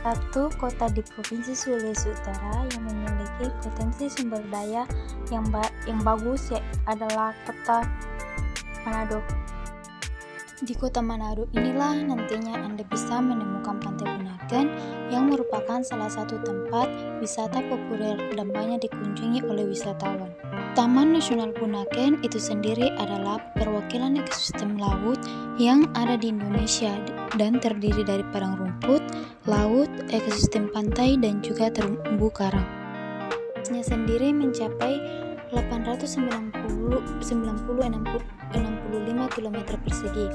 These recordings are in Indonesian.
Satu kota di Provinsi Sulawesi Utara yang memiliki potensi sumber daya yang bagus adalah kota Manado. Di kota Manado inilah nantinya Anda bisa menemukan Pantai Bunaken yang merupakan salah satu tempat wisata populer dan banyak dikunjungi oleh wisatawan. Taman Nasional Bunaken itu sendiri adalah perwakilan ekosistem laut yang ada di Indonesia dan terdiri dari padang rumput, laut, ekosistem pantai, dan juga terumbu karang. Luasnya sendiri mencapai 865 km persegi.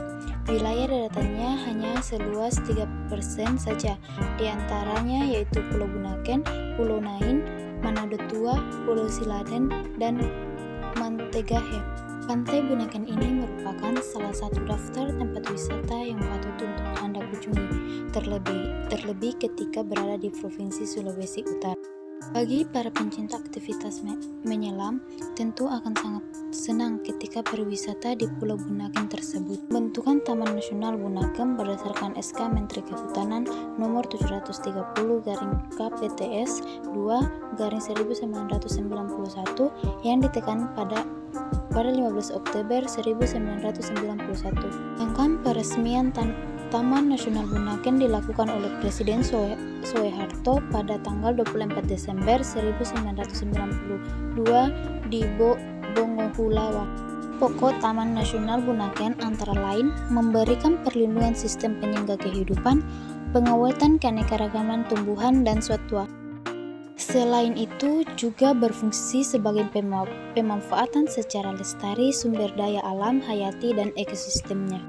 Wilayah daratannya hanya seluas 3% saja, di antaranya yaitu Pulau Bunaken, Pulau Nain, Manado Tua, Pulau Siladen, dan Mantegahe. Pantai Bunaken ini merupakan salah satu daftar tempat wisata yang patut untuk Anda kunjungi, terlebih ketika berada di Provinsi Sulawesi Utara. Bagi para pencinta aktivitas menyelam, tentu akan sangat senang ketika berwisata di Pulau Bunaken tersebut. Bentukan Taman Nasional Bunaken berdasarkan SK Menteri Kehutanan nomor 730/KPTS 2/1991 yang ditekan pada 15 Oktober 1991. Sedangkan peresmian Taman Nasional Bunaken dilakukan oleh Presiden Soeharto pada tanggal 24 Desember 1992 di Bongohulawa. Pokok Taman Nasional Bunaken antara lain memberikan perlindungan sistem penyangga kehidupan, pengawetan keanekaragaman tumbuhan dan satwa. Selain itu juga berfungsi sebagai pemanfaatan secara lestari sumber daya alam hayati dan ekosistemnya.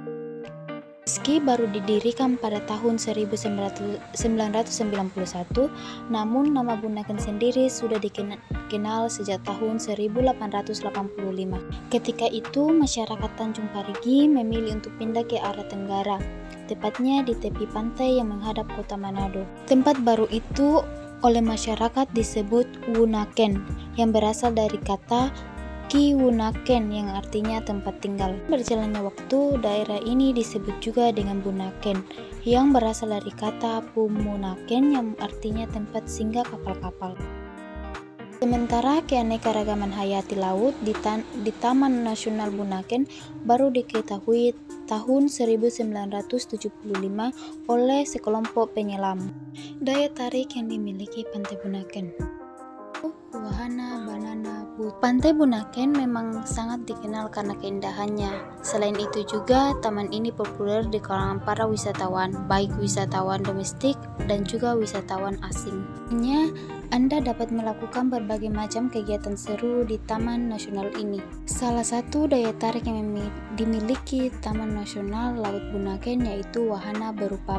Meski baru didirikan pada tahun 1991, namun nama Bunaken sendiri sudah dikenal sejak tahun 1885. Ketika itu, masyarakat Tanjung Parigi memilih untuk pindah ke arah tenggara, tepatnya di tepi pantai yang menghadap kota Manado. Tempat baru itu oleh masyarakat disebut Wunaken, yang berasal dari kata Kiwunaken yang artinya tempat tinggal. Berjalannya waktu, daerah ini disebut juga dengan Bunaken yang berasal dari kata Pumunaken yang artinya tempat singgah kapal-kapal. Sementara keanekaragaman hayati laut di Taman Nasional Bunaken baru diketahui tahun 1975 oleh sekelompok penyelam. Daya tarik yang dimiliki Pantai Bunaken. Wahana Banana Boat. Pantai Bunaken memang sangat dikenal karena keindahannya. Selain itu juga, taman ini populer di kalangan para wisatawan, baik wisatawan domestik dan juga wisatawan asing. Anda dapat melakukan berbagai macam kegiatan seru di Taman Nasional ini. Salah satu daya tarik yang dimiliki Taman Nasional Laut Bunaken yaitu wahana berupa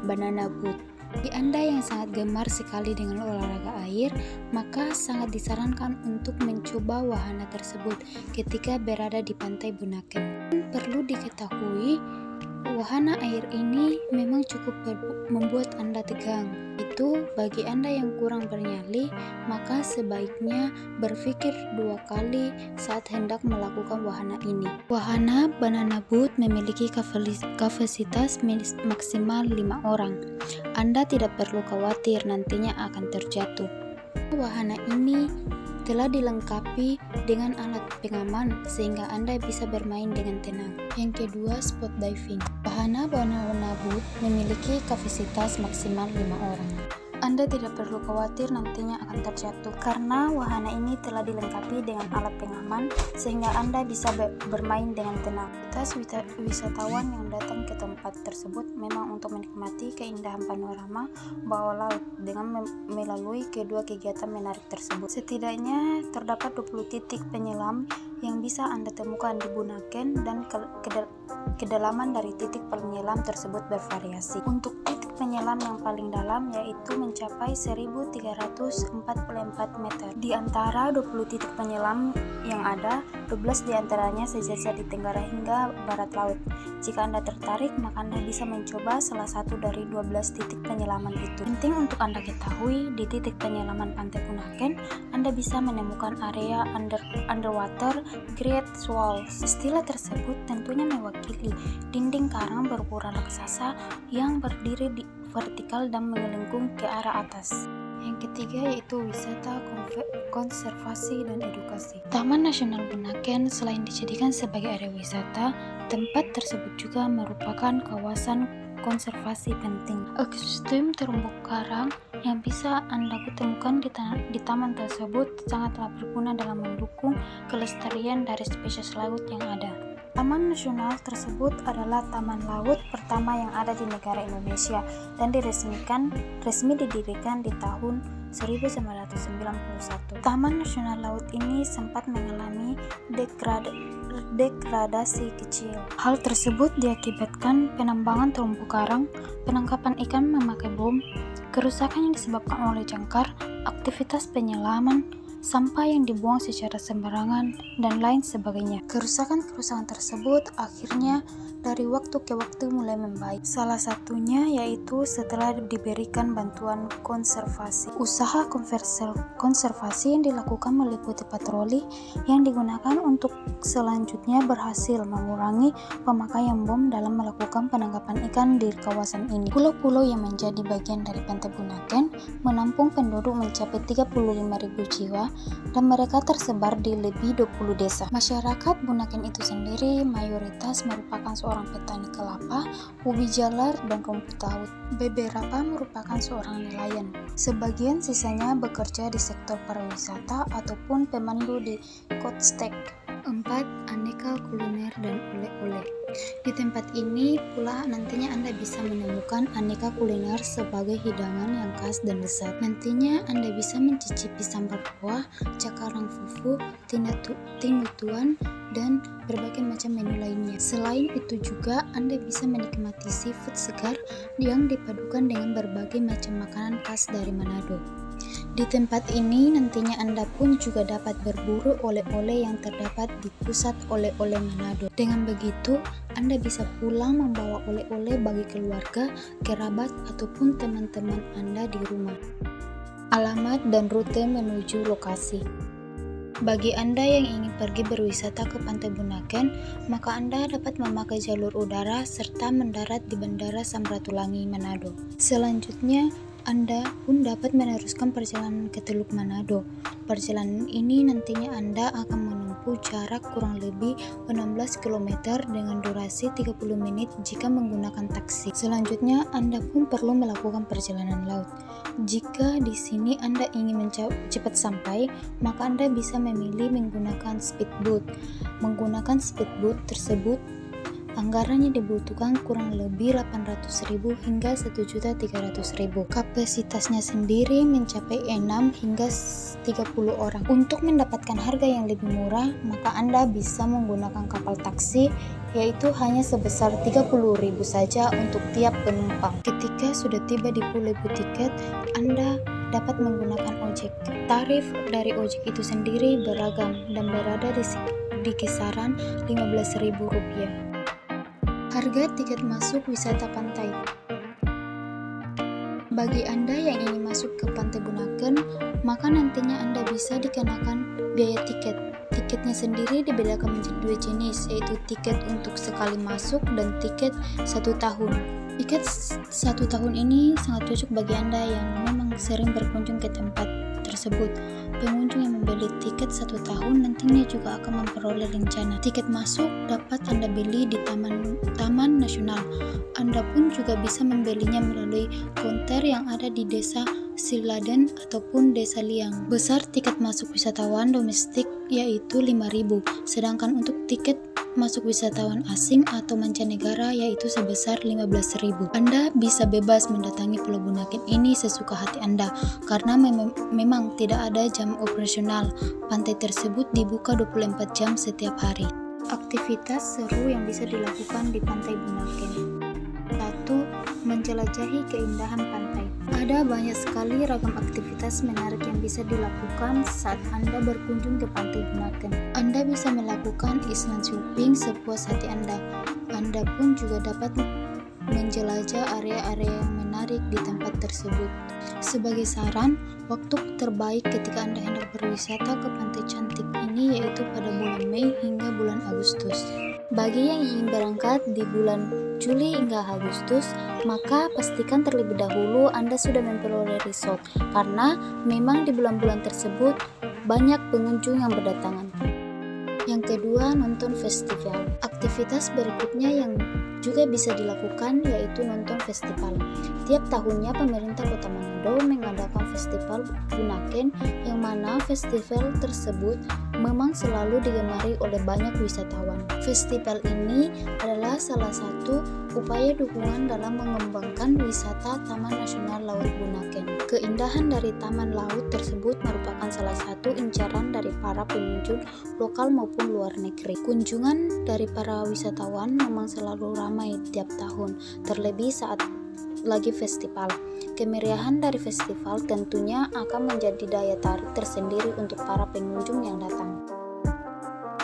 banana boat. Bagi Anda yang sangat gemar sekali dengan olahraga air, maka sangat disarankan untuk mencoba wahana tersebut ketika berada di Pantai Bunaken. Perlu diketahui, wahana air ini memang cukup membuat Anda tegang. Itu bagi Anda yang kurang bernyali, maka sebaiknya berpikir 2 kali saat hendak melakukan wahana ini. Wahana Banana Boat memiliki kapasitas maksimal 5 orang. Anda tidak perlu khawatir nantinya akan terjatuh. Wahana ini telah dilengkapi dengan alat pengaman sehingga Anda bisa bermain dengan tenang. Yang kedua, spot diving. Wahana Banana Boat memiliki kapasitas maksimal 5 orang. Anda tidak perlu khawatir nantinya akan terjatuh karena wahana ini telah dilengkapi dengan alat pengaman sehingga Anda bisa bermain dengan tenang. Wisatawan yang datang ke tempat tersebut memang untuk menikmati keindahan panorama bawah laut dengan melalui kedua kegiatan menarik tersebut. Setidaknya terdapat 20 titik penyelam yang bisa Anda temukan di Bunaken dan kedalaman dari titik penyelam tersebut bervariasi. Untuk titik penyelam yang paling dalam yaitu mencapai 1344 meter. Di antara 20 titik penyelam yang ada, 12 diantaranya sejajar di tenggara hingga barat laut. Jika Anda tertarik, maka Anda bisa mencoba salah satu dari 12 titik penyelaman itu. Penting untuk Anda ketahui, di titik penyelaman Pantai Bunaken, Anda bisa menemukan area underwater Great Walls. Istilah tersebut tentunya mewakili dinding karang berukuran raksasa yang berdiri vertikal dan melengkung ke arah atas. Yang ketiga yaitu wisata konservasi dan edukasi. Taman Nasional Bunaken selain dijadikan sebagai area wisata, tempat tersebut juga merupakan kawasan konservasi penting. Ekosistem terumbu karang yang bisa Anda temukan di taman tersebut sangatlah berguna dalam mendukung kelestarian dari spesies laut yang ada. Taman nasional tersebut adalah taman laut pertama yang ada di negara Indonesia dan resmi didirikan di tahun 1991. Taman Nasional Laut ini sempat mengalami degradasi kecil. Hal tersebut diakibatkan penambangan terumbu karang, penangkapan ikan memakai bom, kerusakan yang disebabkan oleh jangkar, aktivitas penyelaman, sampah yang dibuang secara sembarangan, dan lain sebagainya. Kerusakan-kerusakan tersebut akhirnya dari waktu ke waktu mulai membaik. Salah satunya yaitu setelah diberikan bantuan konservasi. Usaha konservasi yang dilakukan meliputi patroli yang digunakan untuk selanjutnya berhasil mengurangi pemakaian bom dalam melakukan penangkapan ikan di kawasan ini. Pulau-pulau yang menjadi bagian dari Pantai Bunaken menampung penduduk mencapai 35.000 jiwa dan mereka tersebar di lebih 20 desa. Masyarakat Bunaken itu sendiri mayoritas merupakan seorang petani kelapa, ubi jalar, dan rumput laut. Beberapa merupakan seorang nelayan. Sebagian sisanya bekerja di sektor pariwisata ataupun pemandu di Kotsteg. 4. Aneka kuliner dan oleh-oleh. Di tempat ini pula nantinya Anda bisa menemukan aneka kuliner sebagai hidangan yang khas dan lezat. Nantinya Anda bisa mencicipi sambal buah, cakarang fufu, tinutuan, dan berbagai macam menu lainnya. Selain itu juga Anda bisa menikmati seafood segar yang dipadukan dengan berbagai macam makanan khas dari Manado. Di tempat ini nantinya Anda pun juga dapat berburu oleh-oleh yang terdapat di pusat oleh-oleh Manado. Dengan begitu, Anda bisa pulang membawa oleh-oleh bagi keluarga, kerabat, ataupun teman-teman Anda di rumah. Alamat dan rute menuju lokasi. Bagi Anda yang ingin pergi berwisata ke Pantai Bunaken, maka Anda dapat memakai jalur udara serta mendarat di Bandara Samratulangi, Manado. Selanjutnya, Anda pun dapat meneruskan perjalanan ke Teluk Manado. Perjalanan ini nantinya Anda akan menempuh jarak kurang lebih 16 km dengan durasi 30 menit jika menggunakan taksi. Selanjutnya, Anda pun perlu melakukan perjalanan laut. Jika di sini Anda ingin cepat sampai, maka Anda bisa memilih menggunakan speedboat. Menggunakan speedboat tersebut anggarannya dibutuhkan kurang lebih 800.000 hingga 1.300.000. Kapasitasnya sendiri mencapai 6 hingga 30 orang. Untuk mendapatkan harga yang lebih murah, maka Anda bisa menggunakan kapal taksi, yaitu hanya sebesar 30.000 saja untuk tiap penumpang. Ketika sudah tiba di Pulau Tiket, Anda dapat menggunakan ojek. Tarif dari ojek itu sendiri beragam dan berada di kisaran Rp15.000. Harga tiket masuk wisata pantai. Bagi Anda yang ingin masuk ke Pantai Bunaken, maka nantinya Anda bisa dikenakan biaya tiket. Tiketnya sendiri dibedakan menjadi 2 jenis, yaitu tiket untuk sekali masuk dan tiket 1 tahun. Tiket 1 tahun ini sangat cocok bagi Anda yang memang sering berkunjung ke tempat tersebut. Pengunjung yang membeli tiket 1 tahun nantinya juga akan memperoleh rencana. Tiket masuk dapat Anda beli di Taman Nasional. Anda pun juga bisa membelinya melalui konter yang ada di Desa Siladen ataupun Desa Liang. Besar tiket masuk wisatawan domestik yaitu 5.000, sedangkan untuk tiket masuk wisatawan asing atau mancanegara yaitu sebesar 15.000. Anda bisa bebas mendatangi Pulau Bunaken ini sesuka hati Anda karena memang tidak ada jam operasional. Pantai tersebut dibuka 24 jam setiap hari. Aktivitas seru yang bisa dilakukan di Pantai Bunaken. 1. Menjelajahi keindahan pantai. Ada banyak sekali ragam aktivitas menarik yang bisa dilakukan saat Anda berkunjung ke Pantai Bunaken. Anda bisa melakukan island shopping sepuas hati Anda. Anda pun juga dapat menjelajah area-area yang menarik di tempat tersebut. Sebagai saran, waktu terbaik ketika Anda hendak berwisata ke pantai cantik ini yaitu pada bulan Mei hingga bulan Agustus. Bagi yang ingin berangkat di bulan Juli hingga Agustus, maka pastikan terlebih dahulu Anda sudah memperoleh resort, karena memang di bulan-bulan tersebut banyak pengunjung yang berdatangan. Yang kedua, nonton festival. Aktivitas berikutnya yang juga bisa dilakukan yaitu nonton festival. Tiap tahunnya pemerintah Kota Manado mengadakan festival Bunaken, yang mana festival tersebut memang selalu digemari oleh banyak wisatawan. Festival ini adalah salah satu upaya dukungan dalam mengembangkan wisata Taman Nasional Laut Bunaken. Keindahan dari taman laut tersebut merupakan salah satu incaran dari para pengunjung lokal maupun luar negeri. Kunjungan dari para wisatawan memang selalu ramai tiap tahun, terlebih saat lagi festival. Kemeriahan dari festival tentunya akan menjadi daya tarik tersendiri untuk para pengunjung yang datang.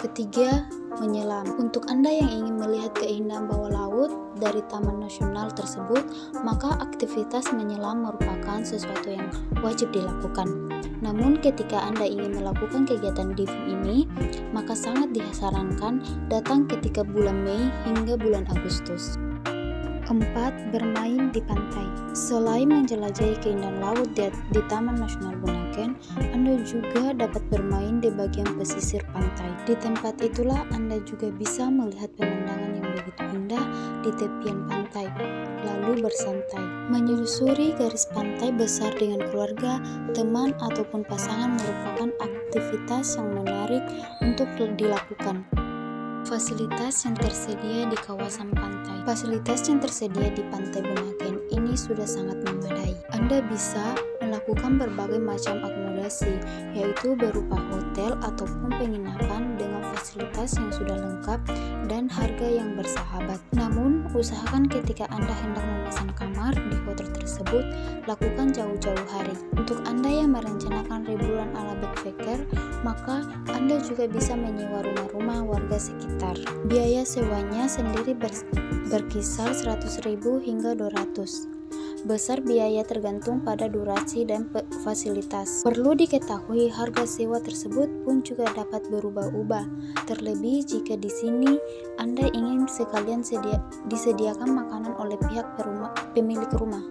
Ketiga, menyelam. Untuk Anda yang ingin melihat keindahan bawah laut dari Taman Nasional tersebut, maka aktivitas menyelam merupakan sesuatu yang wajib dilakukan. Namun ketika Anda ingin melakukan kegiatan diving ini, maka sangat disarankan datang ketika bulan Mei hingga bulan Agustus. 4. Bermain di pantai. Selain menjelajahi keindahan laut di Taman Nasional Bunaken, Anda juga dapat bermain di bagian pesisir pantai. Di tempat itulah Anda juga bisa melihat pemandangan yang begitu indah di tepian pantai, lalu bersantai. Menyusuri garis pantai besar dengan keluarga, teman, ataupun pasangan merupakan aktivitas yang menarik untuk dilakukan. Fasilitas yang tersedia di kawasan pantai. Fasilitas yang tersedia di Pantai Bunaken ini sudah sangat memadai. Anda bisa melakukan berbagai macam akomodasi, yaitu berupa hotel ataupun penginapan dengan fasilitas yang sudah lengkap dan harga yang bersahabat. Namun, usahakan ketika Anda hendak memesan kamar di hotel tersebut, lakukan jauh-jauh hari. Untuk Anda yang merencanakan liburan ala backpacker, maka Anda juga bisa menyewa rumah-rumah warga sekitar. Biaya sewanya sendiri berkisar 100.000 hingga 200. Besar biaya tergantung pada durasi dan fasilitas. Perlu diketahui harga sewa tersebut pun juga dapat berubah-ubah. Terlebih jika di sini Anda ingin sekalian disediakan makanan oleh pihak pemilik rumah.